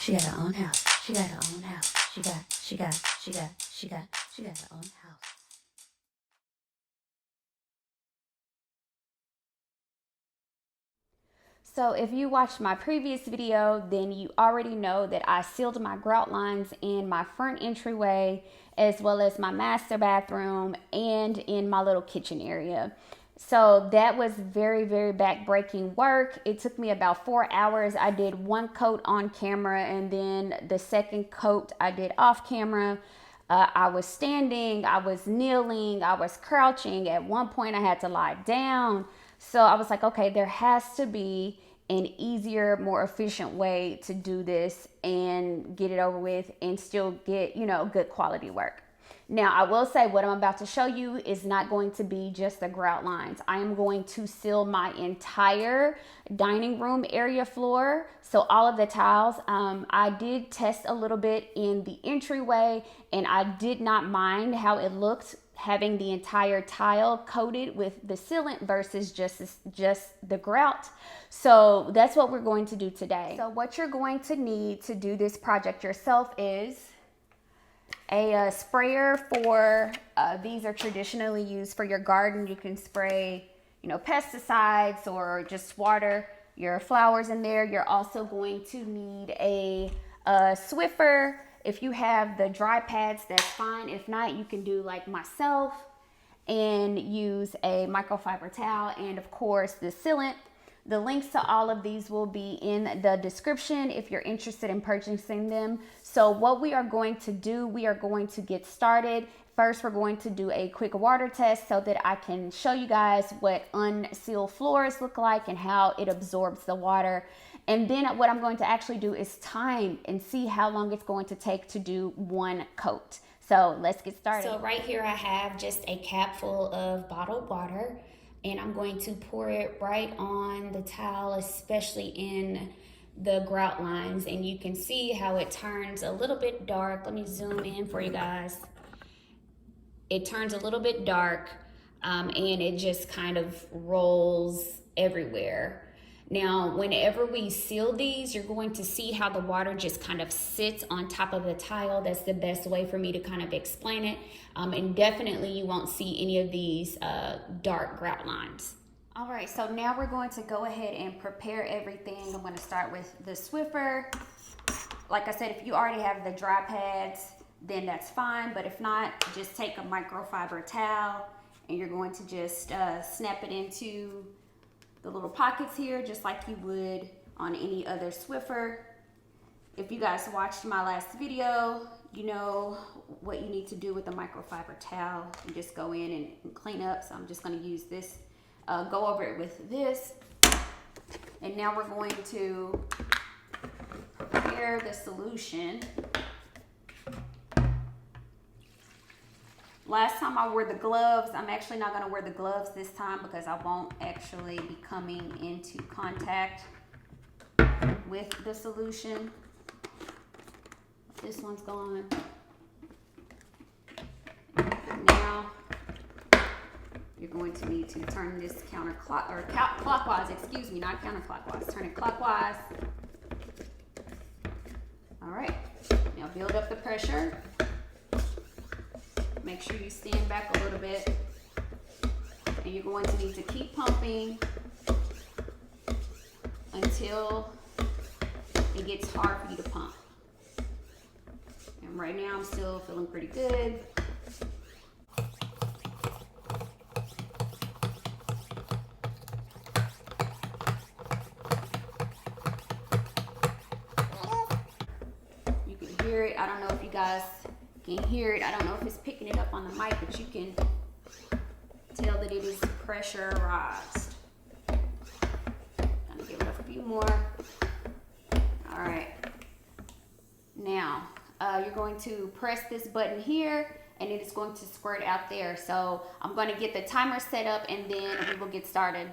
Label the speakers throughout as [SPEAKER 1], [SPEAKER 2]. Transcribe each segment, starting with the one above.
[SPEAKER 1] She got her own house. She got her own house. She got her own house.
[SPEAKER 2] So if you watched my previous video, then you already know that I sealed my grout lines in my front entryway, as well as my master bathroom and in my little kitchen area. So that was very, very back-breaking work. It took me about 4 hours. I did one coat on camera, and then the second coat I did off camera. I was standing, I was kneeling, I was crouching. At one point I had to lie down. So I was like, okay, there has to be an easier, more efficient way to do this and get it over with and still get, good quality work. Now, I will say what I'm about to show you is not going to be just the grout lines. I am going to seal my entire dining room area floor. So all of the tiles, I did test a little bit in the entryway, and I did not mind how it looked having the entire tile coated with the sealant versus just the grout. So that's what we're going to do today. So what you're going to need to do this project yourself is a sprayer for, these are traditionally used for your garden. You can spray, pesticides or just water your flowers in there. You're also going to need a Swiffer. If you have the dry pads, that's fine. If not, you can do like myself and use a microfiber towel and of course the sealant. The links to all of these will be in the description if you're interested in purchasing them. So what we are going to do, we are going to get started. First, we're going to do a quick water test so that I can show you guys what unsealed floors look like and how it absorbs the water. And then what I'm going to actually do is time and see how long it's going to take to do one coat. So let's get started. So right here I have just a cap full of bottled water, and I'm going to pour it right on the tile, especially in the grout lines. And you can see how it turns a little bit dark. Let me zoom in for you guys. It turns a little bit dark, and it just kind of rolls everywhere. Now, whenever we seal these, you're going to see how the water just kind of sits on top of the tile. That's the best way for me to kind of explain it. And definitely you won't see any of these dark grout lines. All right, so now we're going to go ahead and prepare everything. I'm going to start with the Swiffer. Like I said, if you already have the dry pads, then that's fine. But if not, just take a microfiber towel and you're going to just snap it into the little pockets here, just like you would on any other Swiffer. If you guys watched my last video, you know what you need to do with the microfiber towel. You just go in and clean up. So I'm just going to use this, go over it with this. And now we're going to prepare the solution. Last time I wore the gloves. I'm actually not going to wear the gloves this time because I won't actually be coming into contact with the solution. This one's gone. Now you're going to need to turn this clockwise, excuse me, not counterclockwise. Turn it clockwise. All right, now build up the pressure. Make sure you stand back a little bit, and you're going to need to keep pumping until it gets hard for you to pump. And right now I'm still feeling pretty good. You can hear it. I don't know if you guys can hear it. I don't know if it's picking it up on the mic, but you can tell that it is pressurized. Gonna give it a few more. All right. Now, you're going to press this button here, and it is going to squirt out there. So I'm going to get the timer set up, and then we will get started.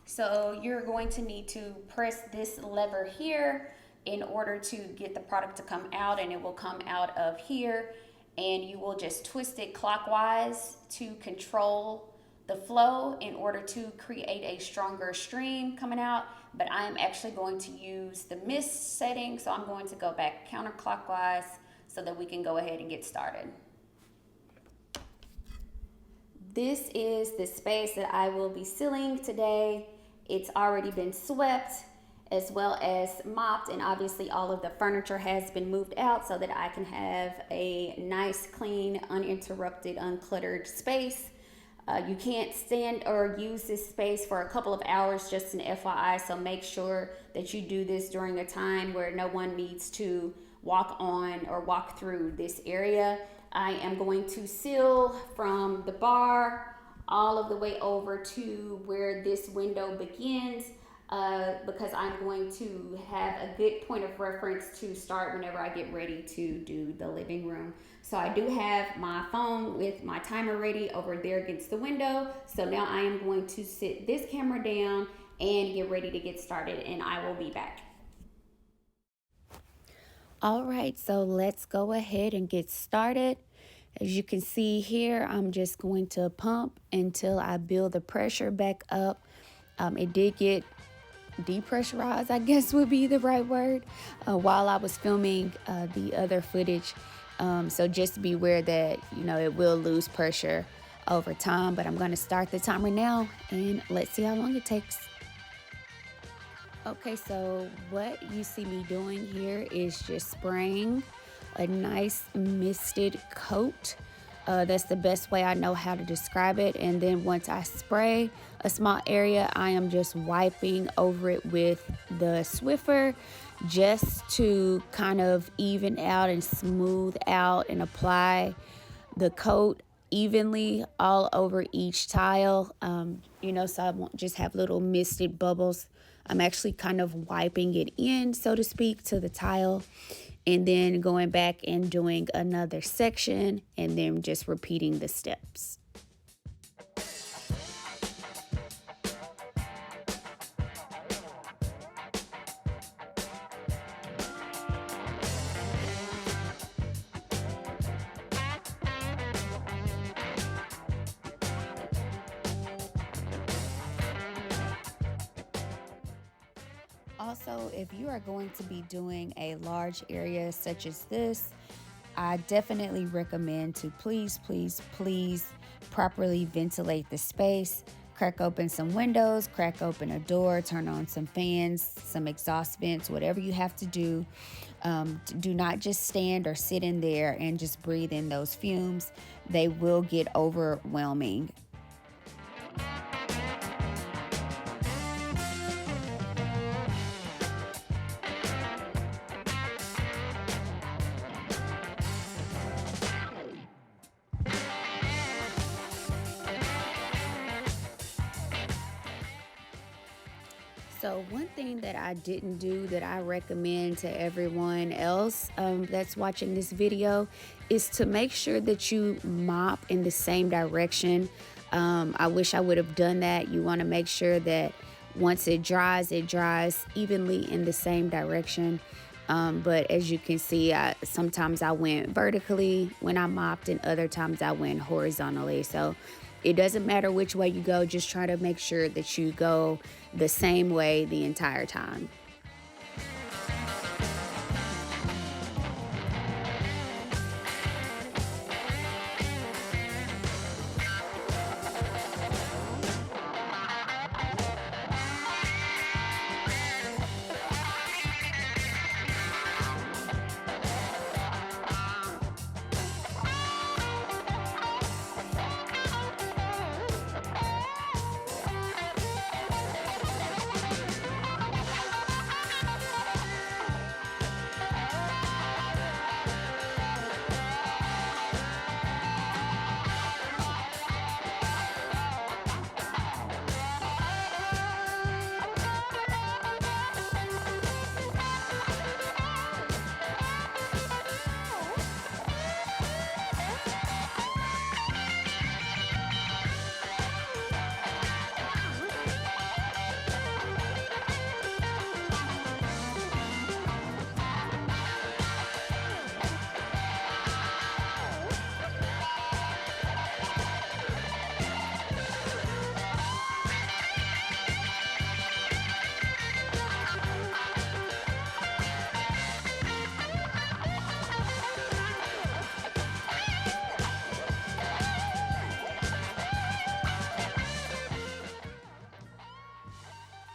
[SPEAKER 2] So you're going to need to press this lever here in order to get the product to come out, and it will come out of here, and you will just twist it clockwise to control the flow in order to create a stronger stream coming out, but I'm actually going to use the mist setting, so I'm going to go back counterclockwise so that we can go ahead and get started. This is the space that I will be sealing today. It's already been swept as well as mopped, and obviously all of the furniture has been moved out so that I can have a nice, clean, uninterrupted, uncluttered space. You can't stand or use this space for a couple of hours, just an FYI, so make sure that you do this during a time where no one needs to walk on or walk through this area. I am going to seal from the bar all of the way over to where this window begins, because I'm going to have a good point of reference to start whenever I get ready to do the living room. So I do have my phone with my timer ready over there against the window. So now I am going to sit this camera down and get ready to get started, and I will be back. All right, so let's go ahead and get started. As you can see here, I'm just going to pump until I build the pressure back up. It did get depressurized, I guess would be the right word, while I was filming the other footage. So just be aware that, it will lose pressure over time, but I'm going to start the timer now and let's see how long it takes. Okay, so what you see me doing here is just spraying a nice misted coat. That's the best way I know how to describe it. And then once I spray a small area, I am just wiping over it with the Swiffer just to kind of even out and smooth out and apply the coat evenly all over each tile, so I won't just have little misted bubbles. I'm actually kind of wiping it in, so to speak, to the tile, and then going back and doing another section and then just repeating the steps. Also, if you are going to be doing a large area such as this, I definitely recommend to please properly ventilate the space. Crack open some windows, crack open a door, turn on some fans, some exhaust vents, whatever you have to do. Do not just stand or sit in there and just breathe in those fumes. They will get overwhelming. So one thing that I didn't do that I recommend to everyone else that's watching this video is to make sure that you mop in the same direction. I wish I would have done that. You want to make sure that once it dries evenly in the same direction. But as you can see, sometimes I went vertically when I mopped and other times I went horizontally. So it doesn't matter which way you go, just try to make sure that you go the same way the entire time.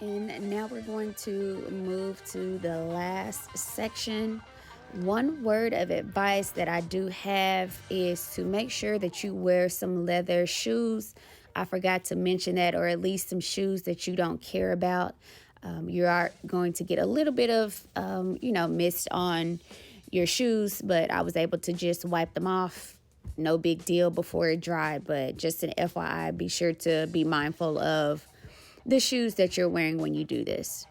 [SPEAKER 2] And now we're going to move to the last section. One word of advice that I do have is to make sure that you wear some leather shoes. I forgot to mention that, or at least some shoes that you don't care about. You are going to get a little bit of, mist on your shoes, but I was able to just wipe them off. No big deal before it dried, but just an FYI, be sure to be mindful of the shoes that you're wearing when you do this.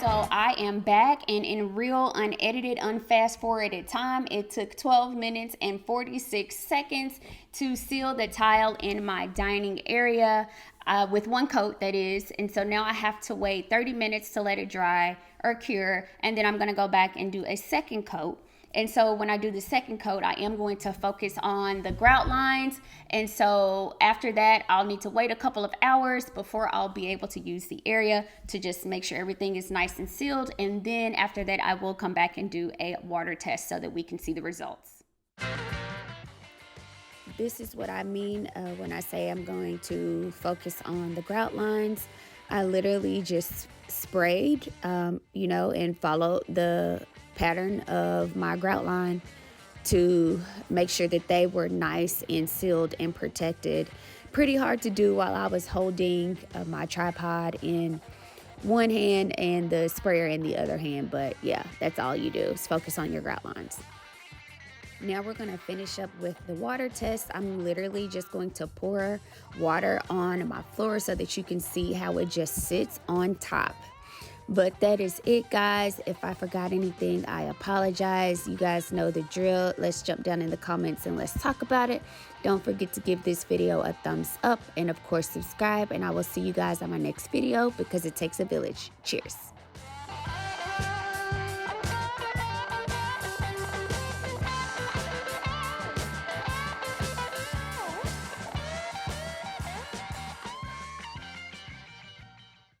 [SPEAKER 2] So I am back, and in real unedited, unfast forwarded time, it took 12 minutes and 46 seconds to seal the tile in my dining area with one coat, that is. And so now I have to wait 30 minutes to let it dry or cure, and then I'm going to go back and do a second coat. And so when I do the second coat, I am going to focus on the grout lines. And so after that, I'll need to wait a couple of hours before I'll be able to use the area to just make sure everything is nice and sealed. And then after that, I will come back and do a water test so that we can see the results. This is what I mean when I say I'm going to focus on the grout lines. I literally just sprayed, and followed the pattern of my grout line to make sure that they were nice and sealed and protected. Pretty hard to do while I was holding my tripod in one hand and the sprayer in the other hand, but yeah, that's all you do is focus on your grout lines. Now we're going to finish up with the water test. I'm literally just going to pour water on my floor so that you can see how it just sits on top. But that is it, guys. If I forgot anything, I apologize. You guys know the drill. Let's jump down in the comments and let's talk about it. Don't forget to give this video a thumbs up and, of course, subscribe. And I will see you guys on my next video because it takes a village. Cheers.